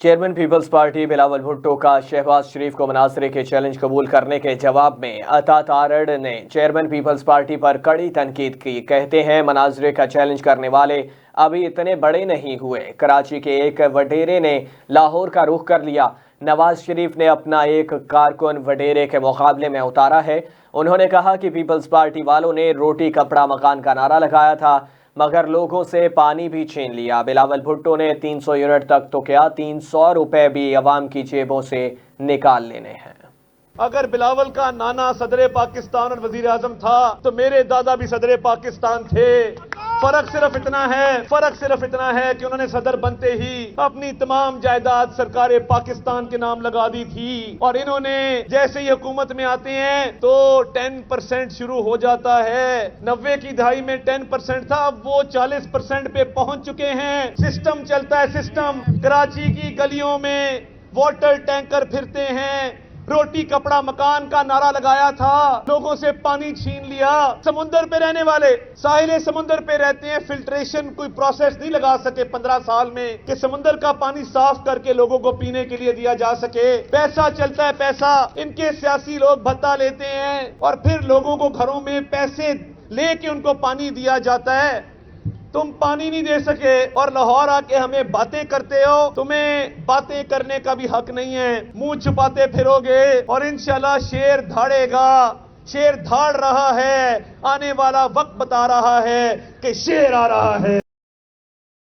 Chairman Peoples Party Bilawal Bhutto کا شہباز شریف کو مناظرے کے چیلنج قبول کرنے کے جواب میں عطا تارڑ نے چیئرمین پیپلز پارٹی پر کڑی تنقید کی۔ کہتے ہیں مناظرے کا چیلنج کرنے والے ابھی اتنے بڑے نہیں ہوئے۔ کراچی کے ایک وڈیرے نے لاہور کا رخ کر لیا۔ نواز شریف نے اپنا ایک کارکن وڈیرے کے مقابلے میں اتارا ہے۔ انہوں نے کہا کہ پیپلز پارٹی والوں نے روٹی کپڑا مکان کا نعرہ لگایا تھا مگر لوگوں سے پانی بھی چھین لیا۔ بلاول بھٹو نے 300 یونٹ تک تو کیا 300 روپے بھی عوام کی جیبوں سے نکال لینے ہیں۔ اگر بلاول کا نانا صدر پاکستان اور وزیر اعظم تھا تو میرے دادا بھی صدر پاکستان تھے۔ فرق صرف اتنا ہے کہ انہوں نے صدر بنتے ہی اپنی تمام جائیداد سرکار پاکستان کے نام لگا دی تھی، اور انہوں نے جیسے ہی حکومت میں آتے ہیں تو 10% شروع ہو جاتا ہے۔ 90 کی دہائی میں 10% تھا، اب وہ 40% پہ پہنچ چکے ہیں۔ سسٹم چلتا ہے، سسٹم کراچی کی گلیوں میں واٹر ٹینکر پھرتے ہیں، روٹی کپڑا مکان کا نعرہ لگایا تھا، لوگوں سے پانی چھین لیا۔ سمندر پہ رہنے والے ساحل سمندر پہ رہتے ہیں، فلٹریشن کوئی پروسیس نہیں لگا سکے 15 سال میں کہ سمندر کا پانی صاف کر کے لوگوں کو پینے کے لیے دیا جا سکے۔ پیسہ چلتا ہے، پیسہ ان کے سیاسی لوگ بھتہ لیتے ہیں اور پھر لوگوں کو گھروں میں پیسے لے کے ان کو پانی دیا جاتا ہے۔ تم پانی نہیں دے سکے اور لاہور آ کے ہمیں باتیں کرتے ہو، تمہیں باتیں کرنے کا بھی حق نہیں ہے، منہ چھپاتے پھرو گے اور انشاءاللہ شیر دھاڑے گا۔ شیر دھاڑ رہا ہے، آنے والا وقت بتا رہا ہے کہ شیر آ رہا ہے۔